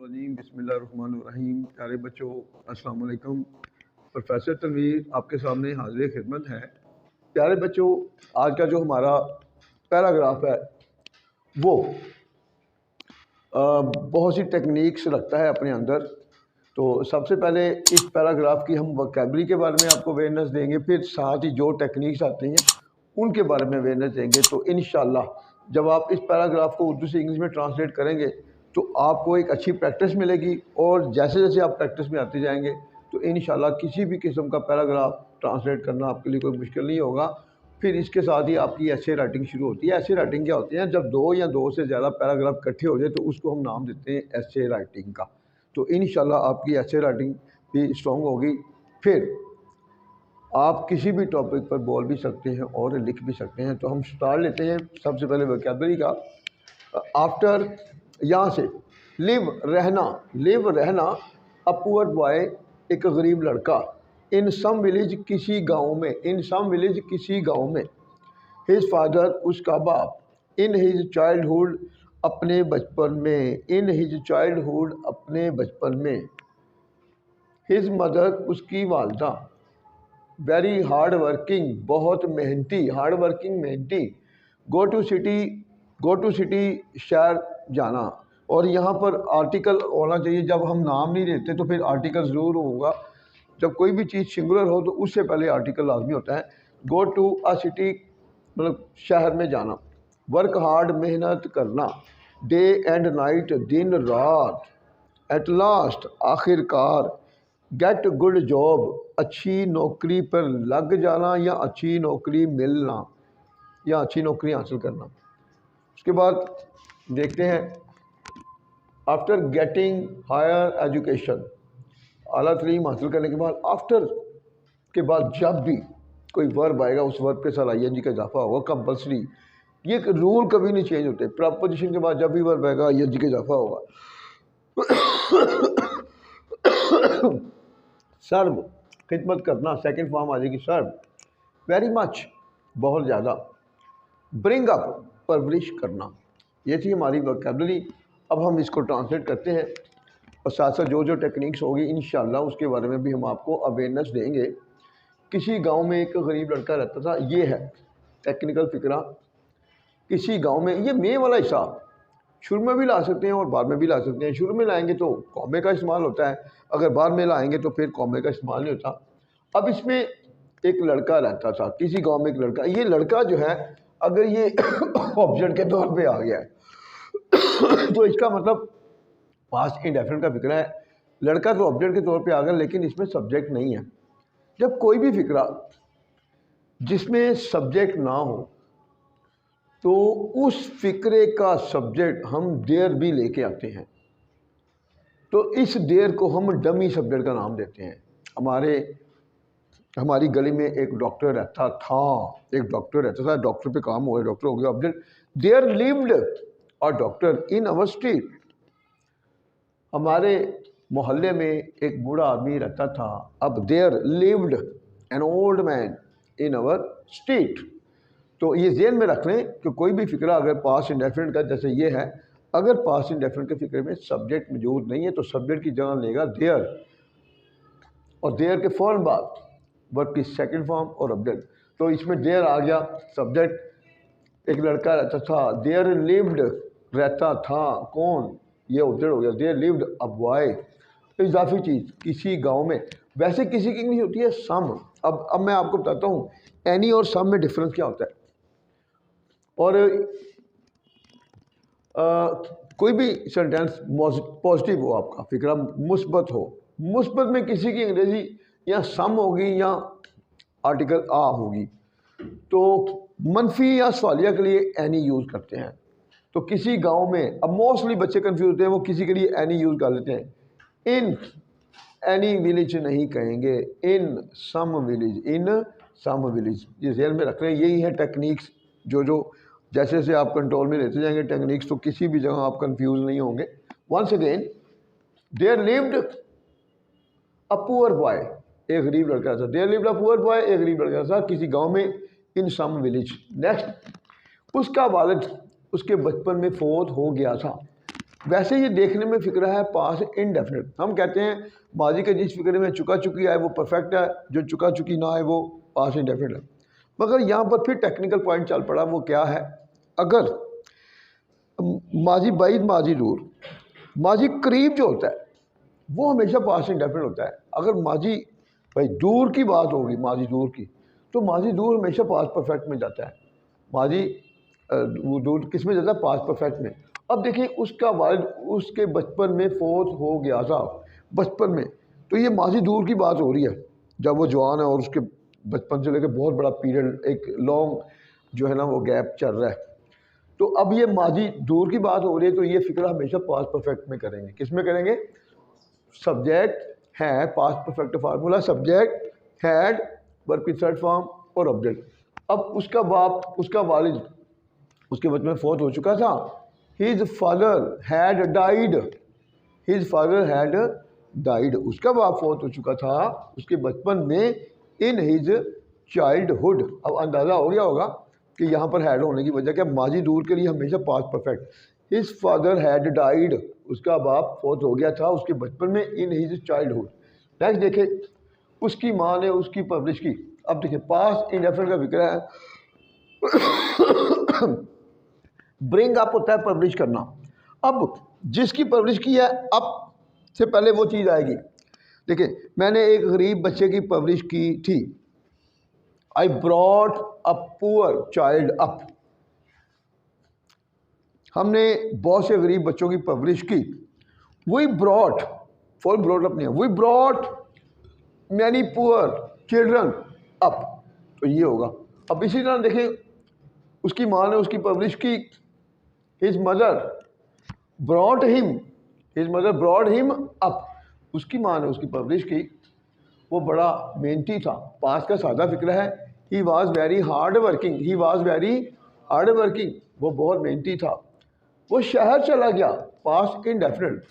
الرجیم بسم اللہ الرحمن الرحیم۔ پیارے بچوں السلام علیکم۔ پروفیسر تنویر آپ کے سامنے حاضر خدمت ہے۔ پیارے بچوں، آج کا جو ہمارا پیراگراف ہے وہ بہت سی ٹیکنیکس رکھتا ہے اپنے اندر۔ تو سب سے پہلے اس پیراگراف کی ہم ووکیبلری کے بارے میں آپ کو اویئرنیس دیں گے، پھر ساتھ ہی جو ٹیکنیکس آتی ہیں ان کے بارے میں اویئرنیس دیں گے۔ تو انشاءاللہ جب آپ اس پیراگراف کو اردو سے انگلش میں ٹرانسلیٹ کریں گے تو آپ کو ایک اچھی پریکٹس ملے گی، اور جیسے جیسے آپ پریکٹس میں آتے جائیں گے تو انشاءاللہ کسی بھی قسم کا پیراگراف ٹرانسلیٹ کرنا آپ کے لیے کوئی مشکل نہیں ہوگا۔ پھر اس کے ساتھ ہی آپ کی ایسے رائٹنگ شروع ہوتی ہے۔ ایسے رائٹنگ کیا ہوتی ہے؟ جب دو یا دو سے زیادہ پیراگراف اکٹھے ہو جائے تو اس کو ہم نام دیتے ہیں ایسے رائٹنگ کا۔ تو انشاءاللہ آپ کی ایسے رائٹنگ بھی اسٹرانگ ہوگی۔ پھر آپ کسی بھی ٹاپک پر بول بھی سکتے ہیں اور لکھ بھی سکتے ہیں۔ تو ہم سٹارٹ لیتے ہیں سب سے پہلے ووکیبلری کا۔ آفٹر، یہاں سے لیو رہنا، لیو رہنا، اے پور بوائے ایک غریب لڑکا، ان سم ولیج کسی گاؤں میں، ان سم ولیج کسی گاؤں میں، ہز فادر اس کا باپ، ان ہز چائلڈہڈ اپنے بچپن میں، ان ہز چائلڈہڈ اپنے بچپن میں، ہز مدر اس کی والدہ، ویری ہارڈ ورکنگ بہت محنتی، ہارڈ ورکنگ محنتی، go to city, go to city شہر جانا۔ اور یہاں پر آرٹیکل ہونا چاہیے، جب ہم نام نہیں دیتے تو پھر آرٹیکل ضرور ہوگا۔ جب کوئی بھی چیز سنگولر ہو تو اس سے پہلے آرٹیکل لازمی ہوتا ہے۔ گو ٹو اے سٹی مطلب شہر میں جانا۔ ورک ہارڈ محنت کرنا، ڈے اینڈ نائٹ دن رات، ایٹ لاسٹ آخر کار، گیٹ گڈ جاب اچھی نوکری پر لگ جانا یا اچھی نوکری ملنا یا اچھی نوکری حاصل کرنا۔ اس کے بعد دیکھتے ہیں آفٹر گیٹنگ ہائر ایجوکیشن، اعلیٰ تعلیم حاصل کرنے کے بعد، آفٹر کے بعد جب بھی کوئی ورب آئے گا اس ورب کے ساتھ آئی این جی کا اضافہ ہوگا کمپلسری۔ یہ ایک رول کبھی نہیں چینج ہوتے، پراپوزیشن کے بعد جب بھی ورب آئے گا آئی این جی کا اضافہ ہوگا۔ سرو، خدمت کرنا، سیکنڈ فارم آ جائے گی سرو۔ ویری مچ، بہت زیادہ۔ برنگ اپ، پرورش کرنا۔ یہ تھی ہماری ووکیبلری۔ اب ہم اس کو ٹرانسلیٹ کرتے ہیں اور ساتھ ساتھ جو جو ٹیکنیکس ہوگی انشاءاللہ اس کے بارے میں بھی ہم آپ کو اویئرنیس دیں گے۔ کسی گاؤں میں ایک غریب لڑکا رہتا تھا، یہ ہے ٹیکنیکل فقرہ۔ کسی گاؤں میں، یہ میں والا حصہ شروع میں بھی لا سکتے ہیں اور بعد میں بھی لا سکتے ہیں۔ شروع میں لائیں گے تو قومے کا استعمال ہوتا ہے، اگر بعد میں لائیں گے تو پھر قومے کا استعمال نہیں ہوتا۔ اب اس میں ایک لڑکا رہتا تھا، کسی گاؤں میں ایک لڑکا، یہ لڑکا جو ہے اگر یہ آبجیکٹ کے طور پہ آ گیا ہے تو اس کا مطلب پاسٹ انڈیفینٹ کا فقرہ ہے۔ لڑکا تو آبجیکٹ کے طور پہ آ گیا لیکن اس میں سبجیکٹ نہیں ہے۔ جب کوئی بھی فقرہ جس میں سبجیکٹ نہ ہو تو اس فقرے کا سبجیکٹ ہم دیر بھی لے کے آتے ہیں، تو اس دیر کو ہم ڈمی سبجیکٹ کا نام دیتے ہیں۔ ہماری گلی میں ایک ڈاکٹر رہتا تھا، ایک ڈاکٹر رہتا تھا، ڈاکٹر پہ کام ہو گیا، ڈاکٹر ہو گیا آبجیکٹ۔ دیر لیوڈ اور ڈاکٹر ان اور اسٹریٹ، ہمارے محلے میں ایک بوڑھا آدمی رہتا تھا۔ اب دیر لیوڈ این اولڈ مین ان اور اسٹریٹ۔ تو یہ ذہن میں رکھ لیں کہ کوئی بھی فقرہ اگر پاسٹ انڈیفینٹ کا جیسے یہ ہے، اگر پاسٹ انڈیفینٹ کے فقرے میں سبجیکٹ موجود نہیں ہے تو سبجیکٹ کی جگہ لے گا دیر، اور دیر کے فوراً بعد ورب کی سیکنڈ فارم اور آبجیکٹ۔ تو اس میں دیر آ گیا سبجیکٹ، ایک لڑکا رہتا تھا، دیر لیوڈ رہتا تھا، کون؟ یہ آبجیکٹ ہو گیا، دیر لیوڈ اے بوائے، اضافی چیز، کسی گاؤں میں۔ ویسے کسی کی انگلش ہوتی ہے سم۔ اب میں آپ کو بتاتا ہوں اینی اور سم میں ڈفرنس کیا ہوتا ہے۔ اور کوئی بھی سینٹینس پازیٹیو ہو، آپ کا فقرہ مثبت ہو، مثبت میں کسی کی انگریزی یا سم ہوگی یا آرٹیکل آ ہوگی، تو منفی یا سوالیہ کے لیے اینی یوز کرتے ہیں۔ تو کسی گاؤں میں، اب موسٹلی بچے کنفیوز ہوتے ہیں، وہ کسی کے لیے اینی یوز کر لیتے ہیں۔ ان اینی ولیج نہیں کہیں گے، ان سم ولیج، ان سم ولیج، یہ ذہن میں رکھ رہے ہیں۔ یہی ہے ٹیکنیکس، جو جیسے جیسے آپ کنٹرول میں لیتے جائیں گے ٹیکنیکس تو کسی بھی جگہ آپ کنفیوز نہیں ہوں گے۔ Once again, there lived a پور بوائے، ایک غریب لڑکا تھا، دیر لیوڈ اے پور بوائے، ایک غریب لڑکا تھا کسی گاؤں میں، ان سم ولیج۔ نیکسٹ، اس کا والد اس کے بچپن میں فوت ہو گیا تھا۔ ویسے یہ دیکھنے میں فکرہ ہے پاس انڈیفینٹ. ہم کہتے ہیں ماضی کے جس فکرے میں چکا چکی ہے وہ پرفیکٹ ہے، جو چکا چکی نہ ہے وہ پاس انڈیفینٹ ہے. مگر یہاں پر پھر ٹیکنیکل پوائنٹ چل پڑا. وہ کیا ہے؟ اگر ماضی بعید، ماضی دور، ماضی قریب جو ہوتا ہے وہ ہمیشہ پاس انڈیفینٹ ہوتا ہے. اگر ماضی بھائی دور کی بات ہوگی، ماضی دور کی، تو ماضی دور ہمیشہ پاس پرفیکٹ میں جاتا ہے. ماضی وہ دور کس میں جاتا ہے؟ پاس پرفیکٹ میں. اب دیکھیں اس کا والد اس کے بچپن میں فوت ہو گیا تھا، بچپن میں، تو یہ ماضی دور کی بات ہو رہی ہے جب وہ جوان ہے اور اس کے بچپن سے لے کے بہت بڑا پیریڈ، ایک لانگ جو ہے نا وہ گیپ چل رہا ہے. تو اب یہ ماضی دور کی بات ہو رہی ہے تو یہ فکرہ ہمیشہ پاس پرفیکٹ میں کریں گے. کس میں کریں گے؟ سبجیکٹ ہے پاس پرفیکٹ فارمولا، سبجیکٹ ہیڈ ورب کی تھرڈ فارم اور آبجیکٹ. اب اس کا باپ، اس کا والد اس کے بچپن میں فوت ہو چکا تھا. His father had died, his father had died, اس کا باپ فوت ہو چکا تھا اس کے بچپن میں ان ہز چائلڈ ہوڈ. اب اندازہ ہو گیا ہوگا کہ یہاں پر ہیڈ ہونے کی وجہ کیا؟ ماضی دور کے لیے ہمیشہ past perfect. His father had died, اس کا باپ فوت ہو گیا تھا اس کے بچپن میں in his childhood. Next دیکھیں اس کی ماں نے اس کی پرورش کی. اب دیکھیں پاس انڈیفینٹ کا فکر ہے. برنگ اپ ہوتا ہے پرورش کرنا. اب جس کی پرورش کی ہے اب سے پہلے وہ چیز آئے گی. دیکھیں میں نے ایک غریب بچے کی پرورش کی تھی. I brought a poor child up. ہم نے بہت سے غریب بچوں کی پرورش کی. We brought for brought up نہیں ہے. We brought many poor children up. تو یہ ہوگا. اب اسی طرح دیکھیں اس کی ماں نے اس کی پرورش کی. His mother brought him. His mother brought him up. اس کی ماں نے اس کی پرورش کی. وہ بڑا محنتی تھا. پاس کا سادہ فکر ہے. He was very hard working. He was very hard working. وہ بہت محنتی تھا. وہ شہر چلا گیا. پاس انڈیفینٹ.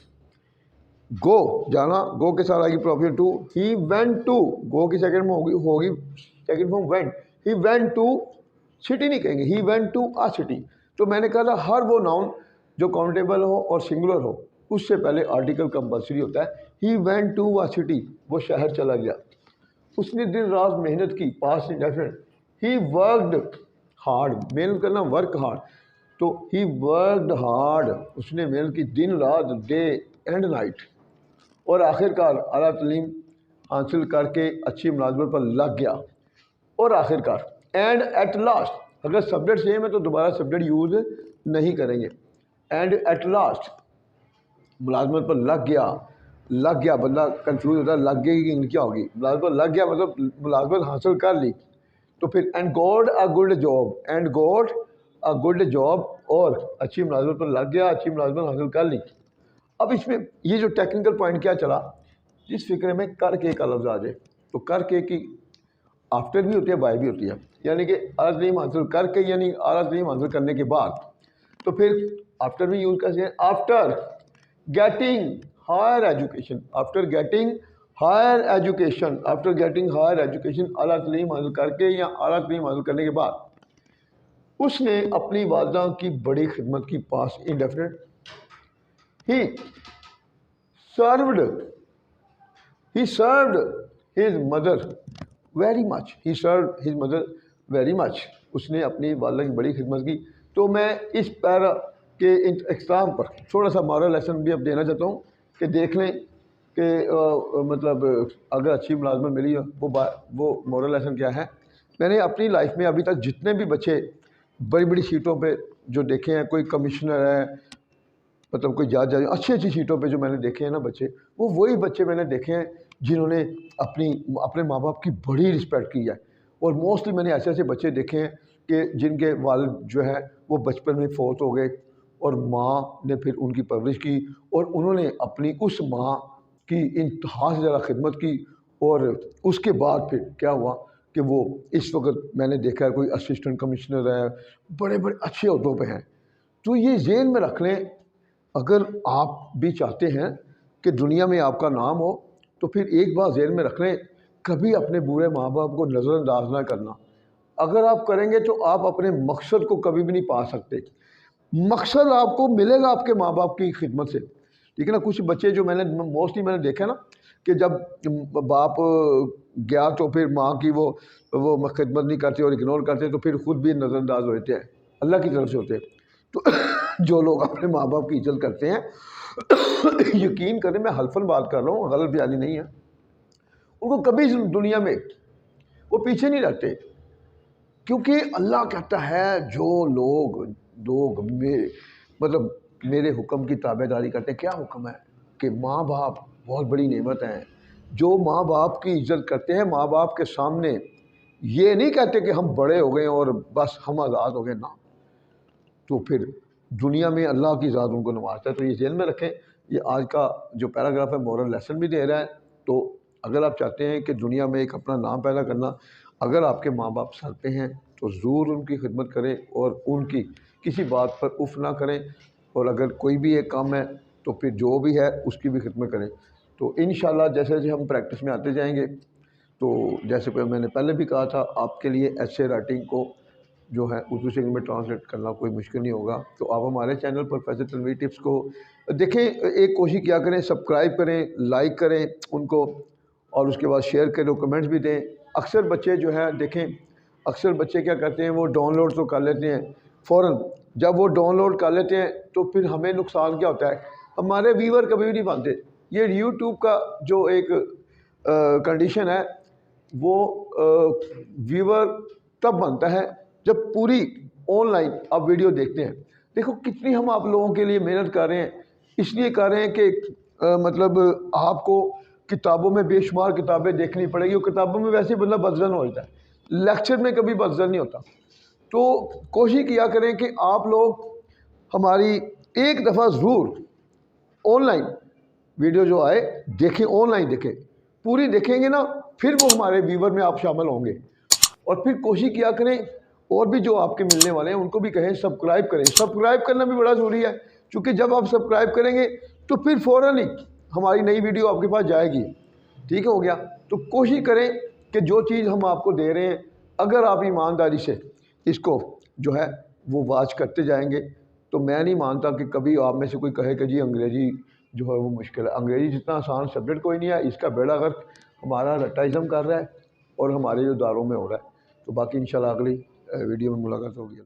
گو جانا، گو کے ساتھ آئے گی profession to. He went to. Go کی سیکنڈ میں ہوگی second form went. He went to city نہیں کہیں گے. He went to a city. تو میں نے کہا تھا ہر وہ ناؤن جو کاؤنٹیبل ہو اور سنگولر ہو اس سے پہلے آرٹیکل کمپلسری ہوتا ہے. He went to a city. وہ شہر چلا گیا. اس نے دن رات محنت کی. پاس انڈیفینٹ. He worked hard. محنت کرنا ورک ہارڈ. تو he worked hard. اس نے محنت کی دن رات، ڈے اینڈ نائٹ. اور آخر کار اعلیٰ تعلیم حاصل کر کے اچھی ملازمت پر لگ گیا. اور آخر کار اینڈ ایٹ لاسٹ، اگر سبجیکٹ سیم ہے تو دوبارہ سبجیکٹ یوز نہیں کریں گے. اینڈ ایٹ لاسٹ ملازمت پر لگ گیا. لگ گیا بندہ کنفیوز ہوتا ہے، لگ گیا کہ کیا ہوگی؟ ملازمت پر لگ گیا مطلب ملازمت حاصل کر لی. تو پھر and got a good job. And got a good job, اور اچھی ملازمت پر لگ گیا، اچھی ملازمت حاصل کر لی. اب اس میں یہ جو ٹیکنیکل پوائنٹ کیا چلا، جس فکرے میں کر کے کا لفظ آ جائے تو کر کے کی آفٹر بھی ہوتی ہے، بائی بھی ہوتی ہے. یعنی کہ اعلیٰ تعلیم حاصل کر کے، یعنی اعلیٰ تعلیم حاصل کرنے کے بعد. تو پھر آفٹر بھی یوز کرتے ہیں. After getting higher education. After getting higher education. After getting higher education, اعلیٰ تعلیم حاصل کر کے یا اعلیٰ تعلیم حاصل کرنے کے بعد اس نے اپنی والدہ کی بڑی خدمت کی. پاس indefinite. He served his mother very much. He served his mother very much. اس نے اپنی والدہ کی بڑی خدمت کی. تو میں اس پیرا کے اختتام پر تھوڑا سا مورل لیسن بھی اب دینا چاہتا ہوں کہ دیکھ لیں کہ مطلب اگر اچھی ملازمت ملی وہ مورل لیسن کیا ہے. میں نے اپنی لائف میں ابھی تک جتنے بھی بچے بڑی بڑی سیٹوں پہ جو دیکھے ہیں، کوئی کمشنر ہے، مطلب کوئی جج اچھی اچھی سیٹوں پہ جو میں نے دیکھے ہیں نا بچے، وہ وہی بچے میں نے دیکھے ہیں جنہوں نے اپنے ماں باپ کی بڑی رسپیکٹ کی ہے. اور موسٹلی میں نے ایسے ایسے بچے دیکھے ہیں کہ جن کے والد جو ہے وہ بچپن میں فوت ہو گئے اور ماں نے پھر ان کی پرورش کی، اور انہوں نے اپنی اس ماں کی انتہا سے زیادہ خدمت کی. اور اس کے بعد پھر کیا ہوا کہ وہ اس وقت میں نے دیکھا ہے کوئی اسسٹنٹ کمشنر ہے، بڑے بڑے اچھے عہدوں پہ ہیں. تو یہ ذہن میں رکھ لیں، اگر آپ بھی چاہتے ہیں کہ دنیا میں آپ کا نام ہو تو پھر ایک بات ذہن میں رکھ لیں، کبھی اپنے بوڑھے ماں باپ کو نظر انداز نہ کرنا. اگر آپ کریں گے تو آپ اپنے مقصد کو کبھی بھی نہیں پا سکتے. مقصد آپ کو ملے گا آپ کے ماں باپ کی خدمت سے، ٹھیک ہے نا۔ کچھ بچے جو موسٹلی میں نے دیکھا نا کہ جب باپ گیا تو پھر ماں کی وہ خدمت نہیں کرتے اور اگنور کرتے، تو پھر خود بھی نظر انداز ہوتے ہیں، اللہ کی طرف سے ہوتے ہیں۔ تو جو لوگ اپنے ماں باپ کی عزت کرتے ہیں، یقین کریں میں حلفاً بات کر رہا ہوں، غلط بیانی نہیں ہے، ان کو کبھی دنیا میں وہ پیچھے نہیں رہتے، کیونکہ اللہ کہتا ہے جو لوگ مطلب میرے حکم کی تابع داری کرتے ہیں۔ کیا حکم ہے؟ کہ ماں باپ بہت بڑی نعمت ہیں۔ جو ماں باپ کی عزت کرتے ہیں، ماں باپ کے سامنے یہ نہیں کہتے کہ ہم بڑے ہو گئے اور بس ہم آزاد ہو گئے، نہ، تو پھر دنیا میں اللہ کی ذات ان کو نوازتا ہے۔ تو یہ ذہن میں رکھیں، یہ آج کا جو پیراگراف ہے مورل لیسن بھی دے رہا ہے۔ تو اگر آپ چاہتے ہیں کہ دنیا میں ایک اپنا نام پیدا کرنا، اگر آپ کے ماں باپ سر پہ ہیں تو ضرور ان کی خدمت کریں اور ان کی کسی بات پر اف نہ کریں، اور اگر کوئی بھی ایک کام ہے تو پھر جو بھی ہے اس کی بھی خدمت کریں۔ تو انشاءاللہ جیسے جیسے ہم پریکٹس میں آتے جائیں گے، تو جیسے کہ میں نے پہلے بھی کہا تھا، آپ کے لیے ایسے رائٹنگ کو جو ہے اردو سے انگلش میں ٹرانسلیٹ کرنا کوئی مشکل نہیں ہوگا۔ تو آپ ہمارے چینل پر فیض تنویر ٹپس کو دیکھیں، ایک کوشش کیا کریں، سبسکرائب کریں، لائک کریں ان کو، اور اس کے بعد شیئر کریں، کمنٹس بھی دیں۔ اکثر بچے جو ہے دیکھیں، اکثر بچے کیا کرتے ہیں، وہ ڈاؤن لوڈ تو کر لیتے ہیں فوراً، جب وہ ڈاؤن لوڈ کر لیتے ہیں تو پھر ہمیں نقصان کیا ہوتا ہے، ہمارے ویور کبھی بھی نہیں بنتے۔ یہ یوٹیوب کا جو ایک کنڈیشن ہے، وہ ویور تب بنتا ہے جب پوری آن لائن آپ ویڈیو دیکھتے ہیں۔ دیکھو کتنی ہم آپ لوگوں کے لیے محنت کر رہے ہیں، اس لیے کر رہے ہیں کہ مطلب آپ کو کتابوں میں بے شمار کتابیں دیکھنی پڑے گی، اور کتابوں میں ویسے بندہ بدزن ہو جاتا ہے، لیکچر میں کبھی بدزن نہیں ہوتا۔ تو کوشش کیا کریں کہ آپ لوگ ہماری ایک دفعہ ضرور آن لائن ویڈیو جو آئے دیکھیں، آن لائن دیکھیں، پوری دیکھیں گے نا، پھر وہ ہمارے ویور میں آپ شامل ہوں گے۔ اور پھر کوشش کیا کریں، اور بھی جو آپ کے ملنے والے ہیں ان کو بھی کہیں سبسکرائب کریں۔ سبسکرائب کرنا بھی بڑا ضروری ہے، کیونکہ جب آپ سبسکرائب کریں گے تو پھر فوراً ہی ہماری نئی ویڈیو آپ کے پاس جائے گی، ٹھیک ہو گیا۔ تو کوشش کریں کہ جو چیز ہم آپ کو دے رہے ہیں، اگر آپ ایمانداری سے اس کو جو ہے وہ واچ کرتے جائیں گے، تو میں نہیں مانتا کہ کبھی آپ میں سے کوئی کہے کہ جی انگریزی جو ہے وہ مشکل ہے۔ انگریزی جتنا آسان سبجیکٹ کوئی نہیں ہے، اس کا بیڑا غرق ہمارا رٹائزم کر رہا ہے اور ہمارے جو اداروں میں ہو رہا ہے۔ تو باقی انشاءاللہ اگلی ویڈیو میں ملاقات ہوگی۔